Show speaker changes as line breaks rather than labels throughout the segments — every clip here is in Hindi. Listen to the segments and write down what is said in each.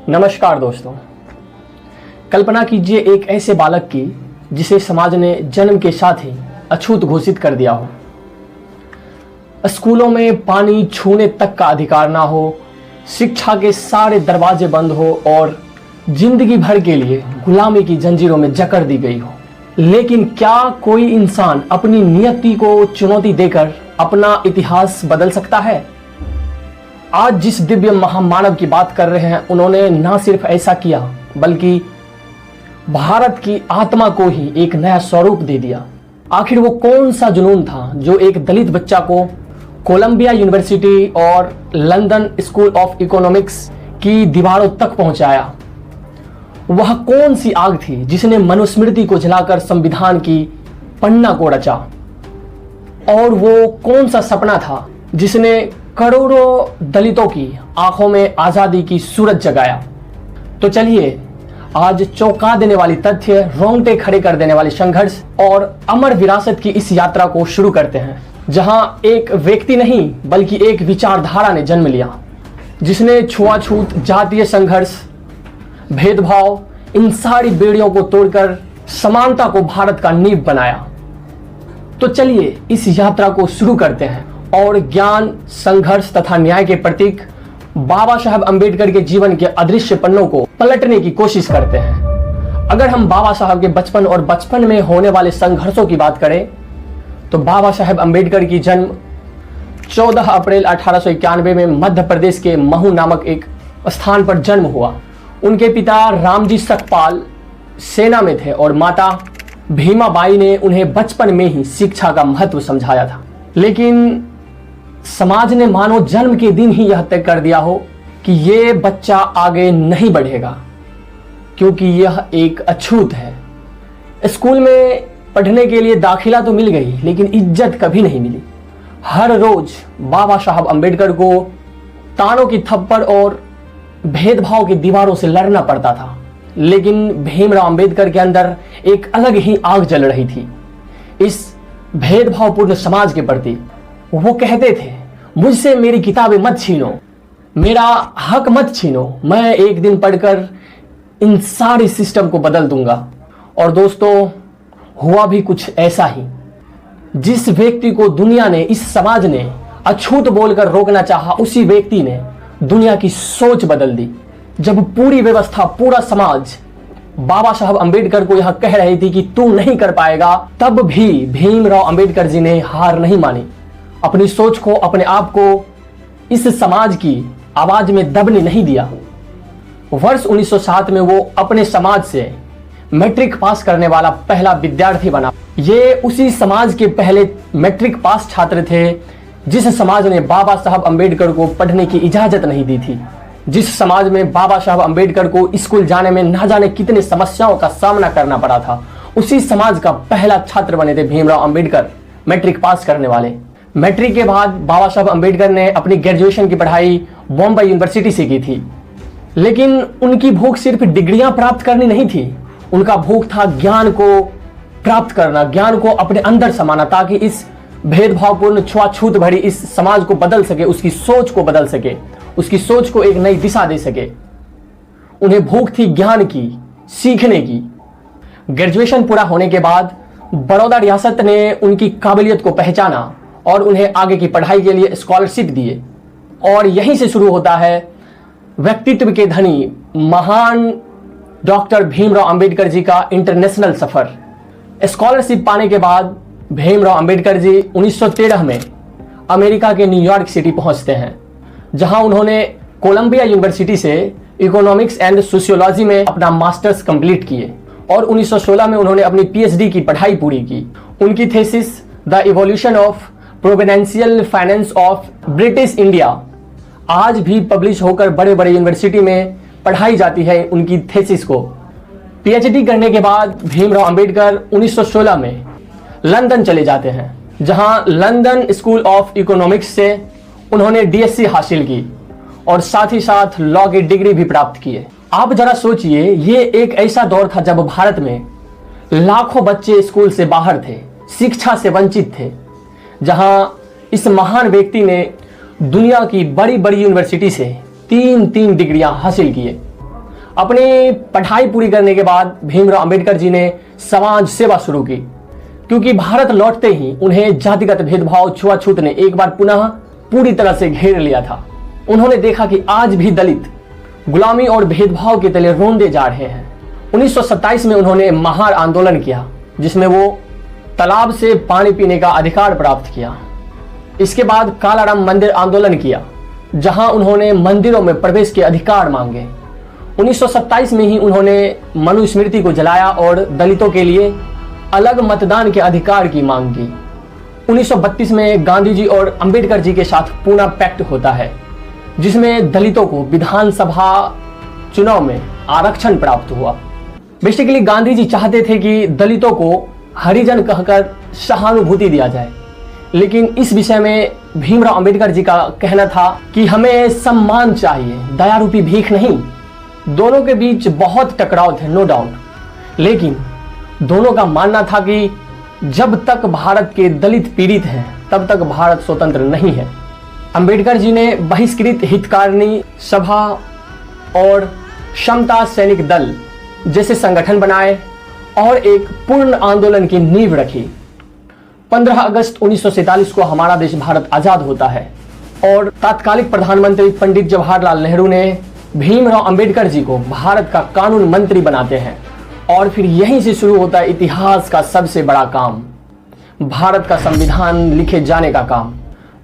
नमस्कार दोस्तों। कल्पना कीजिए एक ऐसे बालक की जिसे समाज ने जन्म के साथ ही अछूत घोषित कर दिया हो। स्कूलों में पानी छूने तक का अधिकार ना हो, शिक्षा के सारे दरवाजे बंद हो और जिंदगी भर के लिए गुलामी की जंजीरों में जकड़ दी गई हो। लेकिन क्या कोई इंसान अपनी नियति को चुनौती देकर अपना इतिहास बदल सकता है? आज जिस दिव्य महामानव की बात कर रहे हैं, उन्होंने ना सिर्फ ऐसा किया बल्कि भारत की आत्मा को ही एक नया स्वरूप दे दिया। आखिर वो कौन सा जुनून था जो एक दलित बच्चा को कोलंबिया यूनिवर्सिटी और लंदन स्कूल ऑफ इकोनॉमिक्स की दीवारों तक पहुंचाया? वह कौन सी आग थी जिसने मनुस्मृति को जलाकर संविधान की पन्ना को रचा? और वो कौन सा सपना था जिसने करोड़ों दलितों की आंखों में आजादी की सूरज जगाया? तो चलिए आज चौंका देने वाली तथ्य, रोंगटे खड़े कर देने वाली संघर्ष और अमर विरासत की इस यात्रा को शुरू करते हैं, जहां एक व्यक्ति नहीं बल्कि एक विचारधारा ने जन्म लिया, जिसने छुआछूत, जातीय संघर्ष, भेदभाव, इन सारी बेड़ियों को तोड़कर समानता को भारत का नींव बनाया। तो चलिए इस यात्रा को शुरू करते हैं और ज्ञान, संघर्ष तथा न्याय के प्रतीक बाबा साहब अंबेडकर के जीवन के अदृश्य पन्नों को पलटने की कोशिश करते हैं। अगर हम बाबा साहब के बचपन और बचपन में होने वाले संघर्षों की बात करें तो बाबा साहब अंबेडकर की जन्म 14 अप्रैल 1891 में मध्य प्रदेश के महू नामक एक स्थान पर जन्म हुआ। उनके पिता रामजी सकपाल सेना में थे और माता भीमाबाई ने उन्हें बचपन में ही शिक्षा का महत्व समझाया था। लेकिन समाज ने मानो जन्म के दिन ही यह तय कर दिया हो कि ये बच्चा आगे नहीं बढ़ेगा क्योंकि यह एक अछूत है। स्कूल में पढ़ने के लिए दाखिला तो मिल गई, लेकिन इज्जत कभी नहीं मिली। हर रोज बाबा साहब अंबेडकर को तानों की थप्पड़ और भेदभाव की दीवारों से लड़ना पड़ता था। लेकिन भीमराव अंबेडकर के अंदर एक अलग ही आग जल रही थी इस भेदभावपूर्ण समाज के प्रति। वो कहते थे, मुझसे मेरी किताबें मत छीनो, मेरा हक मत छीनो, मैं एक दिन पढ़कर इन सारे सिस्टम को बदल दूंगा। और दोस्तों, हुआ भी कुछ ऐसा ही। जिस व्यक्ति को दुनिया ने, इस समाज ने अछूत बोलकर रोकना चाहा, उसी व्यक्ति ने दुनिया की सोच बदल दी। जब पूरी व्यवस्था, पूरा समाज बाबा साहब अंबेडकर को यह कह रही थी कि तू नहीं कर पाएगा, तब भी भीमराव अंबेडकर जी ने हार नहीं मानी। अपनी सोच को, अपने आप को इस समाज की आवाज में दबने नहीं दिया। वर्ष 1907 में वो अपने समाज से मैट्रिक पास करने वाला पहला विद्यार्थी बना। ये उसी समाज के पहले मैट्रिक पास छात्र थे जिस समाज ने बाबा साहब अंबेडकर को पढ़ने की इजाजत नहीं दी थी। जिस समाज में बाबा साहब अंबेडकर को स्कूल जाने में ना जाने कितने समस्याओं का सामना करना पड़ा था, उसी समाज का पहला छात्र बने थे भीमराव अंबेडकर, मैट्रिक पास करने वाले। मैट्रिक के बाद बाबा साहब अंबेडकर ने अपनी ग्रेजुएशन की पढ़ाई बॉम्बे यूनिवर्सिटी से की थी। लेकिन उनकी भूख सिर्फ डिग्रियां प्राप्त करनी नहीं थी, उनका भूख था ज्ञान को प्राप्त करना, ज्ञान को अपने अंदर समाना, ताकि इस भेदभावपूर्ण, छुआछूत भरी इस समाज को बदल सके, उसकी सोच को बदल सके, उसकी सोच को एक नई दिशा दे सके। उन्हें भूख थी ज्ञान की, सीखने की। ग्रेजुएशन पूरा होने के बाद बड़ौदा रियासत ने उनकी काबिलियत को पहचाना और उन्हें आगे की पढ़ाई के लिए स्कॉलरशिप दिए। और यहीं से शुरू होता है व्यक्तित्व के धनी महान डॉक्टर भीमराव अंबेडकर जी का इंटरनेशनल सफर। स्कॉलरशिप पाने के बाद भीमराव अंबेडकर जी 1913 में अमेरिका के न्यूयॉर्क सिटी पहुंचते हैं, जहां उन्होंने कोलंबिया यूनिवर्सिटी से इकोनॉमिक्स एंड सोशियोलॉजी में अपना मास्टर्स कंप्लीट किए और 1916 में उन्होंने अपनी पीएचडी की पढ़ाई पूरी की। उनकी thesis the evolution of providential finance of British India आज भी पब्लिश होकर बड़े बड़े यूनिवर्सिटी में पढ़ाई जाती है। उनकी थीसिस को पीएचडी करने के बाद भीमराव अंबेडकर 1916 में लंदन चले जाते हैं, जहां लंदन स्कूल ऑफ इकोनॉमिक्स से उन्होंने डीएससी हासिल की और साथ ही साथ लॉ की डिग्री भी प्राप्त किए। आप जरा सोचिए, ये एक ऐसा दौर था जब भारत में लाखों बच्चे स्कूल से बाहर थे, शिक्षा से वंचित थे, जहां इस महान व्यक्ति ने दुनिया की बड़ी बड़ी यूनिवर्सिटी से 3-3 डिग्रियां हासिल किए। अपनी पढ़ाई पूरी करने के बाद भीमराव अंबेडकर जी ने समाज सेवा शुरू की, क्योंकि भारत लौटते ही उन्हें जातिगत भेदभाव, छुआछूत ने एक बार पुनः पूरी तरह से घेर लिया था। उन्होंने देखा कि आज भी दलित गुलामी और भेदभाव के तले रौंदे जा रहे हैं। 1927 में उन्होंने महार आंदोलन किया, जिसमें वो तालाब से पानी पीने का अधिकार प्राप्त किया। इसके बाद कालाराम मंदिर आंदोलन किया, जहां उन्होंने मंदिरों में प्रवेश के अधिकार मांगे। 1927 में ही उन्होंने मनुस्मृति को जलाया और दलितों के लिए अलग मतदान के अधिकार की मांग की। 1932 में गांधी जी और अंबेडकर जी के साथ पूना पैक्ट होता है, जिसमें दलितों को विधानसभा चुनाव में आरक्षण प्राप्त हुआ। बेसिकली गांधी जी चाहते थे कि दलितों को हरिजन कहकर सहानुभूति दिया जाए, लेकिन इस विषय में भीमराव अंबेडकर जी का कहना था कि हमें सम्मान चाहिए, दया रूपी भीख नहीं। दोनों के बीच बहुत टकराव थे, नो डाउट, लेकिन दोनों का मानना था कि जब तक भारत के दलित पीड़ित हैं तब तक भारत स्वतंत्र नहीं है। अंबेडकर जी ने बहिष्कृत हितकारिणी सभा और समता सैनिक दल जैसे संगठन बनाए और एक पूर्ण आंदोलन की नींव रखी। 15 अगस्त 1947 को हमारा देश भारत आजाद होता है और तत्कालिक प्रधानमंत्री पंडित जवाहरलाल नेहरू ने भीमराव अंबेडकर जी को भारत का कानून मंत्री बनाते हैं। और फिर यहीं से शुरू होता है इतिहास का सबसे बड़ा काम, भारत का संविधान लिखे जाने का काम।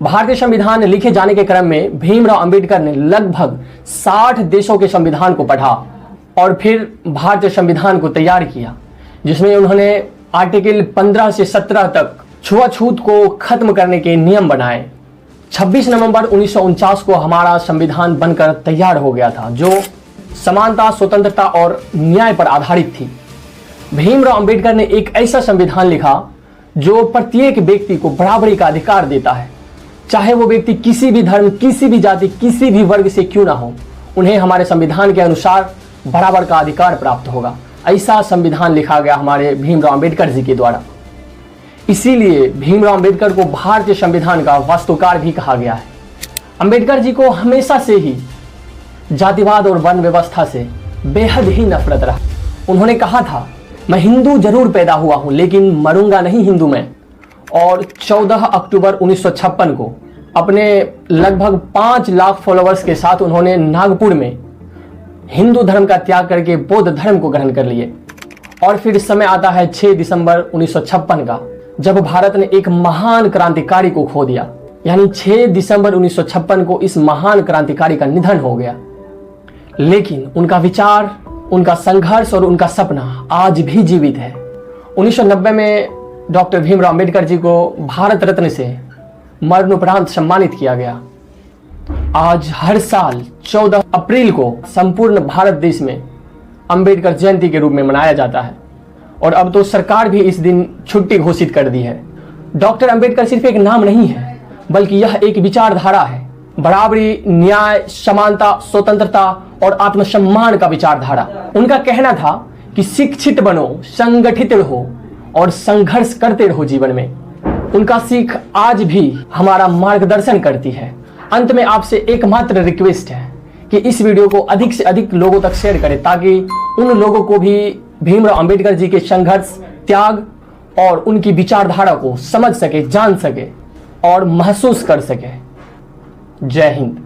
भारतीय संविधान लिखे जाने के क्रम में भीमराव अंबेडकर ने लगभग 60 देशों के संविधान को पढ़ा और फिर भारतीय संविधान को तैयार किया, जिसमें उन्होंने आर्टिकल 15 से 17 तक छुआछूत को खत्म करने के नियम बनाए। 26 नवंबर 1949 को हमारा संविधान बनकर तैयार हो गया था, जो समानता, स्वतंत्रता और न्याय पर आधारित थी। भीमराव अंबेडकर ने एक ऐसा संविधान लिखा जो प्रत्येक व्यक्ति को बराबरी का अधिकार देता है, चाहे वो व्यक्ति किसी भी धर्म, किसी भी जाति, किसी भी वर्ग से क्यों ना हो, उन्हें हमारे संविधान के अनुसार बराबर का अधिकार प्राप्त होगा। ऐसा संविधान लिखा गया हमारे भीमराव अंबेडकर जी के द्वारा। इसीलिए भीमराव अंबेडकर को भारतीय संविधान का वास्तुकार भी कहा गया है। अंबेडकर जी को हमेशा से ही जातिवाद और वर्ण व्यवस्था से बेहद ही नफरत रहा। उन्होंने कहा था, मैं हिंदू जरूर पैदा हुआ हूं लेकिन मरूंगा नहीं हिंदू में। और 14 अक्टूबर 1956 को अपने लगभग 5 लाख फॉलोअर्स के साथ उन्होंने नागपुर में हिंदू धर्म का त्याग करके बौद्ध धर्म को ग्रहण कर लिए। और फिर समय आता है 6 दिसंबर 1956 का, जब भारत ने एक महान क्रांतिकारी को खो दिया। यानी 6 दिसंबर 1956 को इस महान क्रांतिकारी का निधन हो गया, लेकिन उनका विचार, उनका संघर्ष और उनका सपना आज भी जीवित है। 1990 में डॉक्टर भीमराव अंबेडकर जी को भारत रत्न से मरणोपरांत सम्मानित किया गया। आज हर साल 14 अप्रैल को संपूर्ण भारत देश में अंबेडकर जयंती के रूप में मनाया जाता है और अब तो सरकार भी इस दिन छुट्टी घोषित कर दी है। डॉक्टर अंबेडकर सिर्फ एक नाम नहीं है, बल्कि यह एक विचारधारा है। बराबरी, न्याय, समानता, स्वतंत्रता और आत्मसम्मान का विचारधारा। उनका कहना था कि शिक्षित बनो, संगठित रहो और संघर्ष करते रहो जीवन में। उनका सीख आज भी हमारा मार्गदर्शन करती है। अंत में आपसे एकमात्र रिक्वेस्ट है कि इस वीडियो को अधिक से अधिक लोगों तक शेयर करें, ताकि उन लोगों को भी भीमराव अंबेडकर जी के संघर्ष, त्याग और उनकी विचारधारा को समझ सके, जान सके और महसूस कर सके। जय हिंद।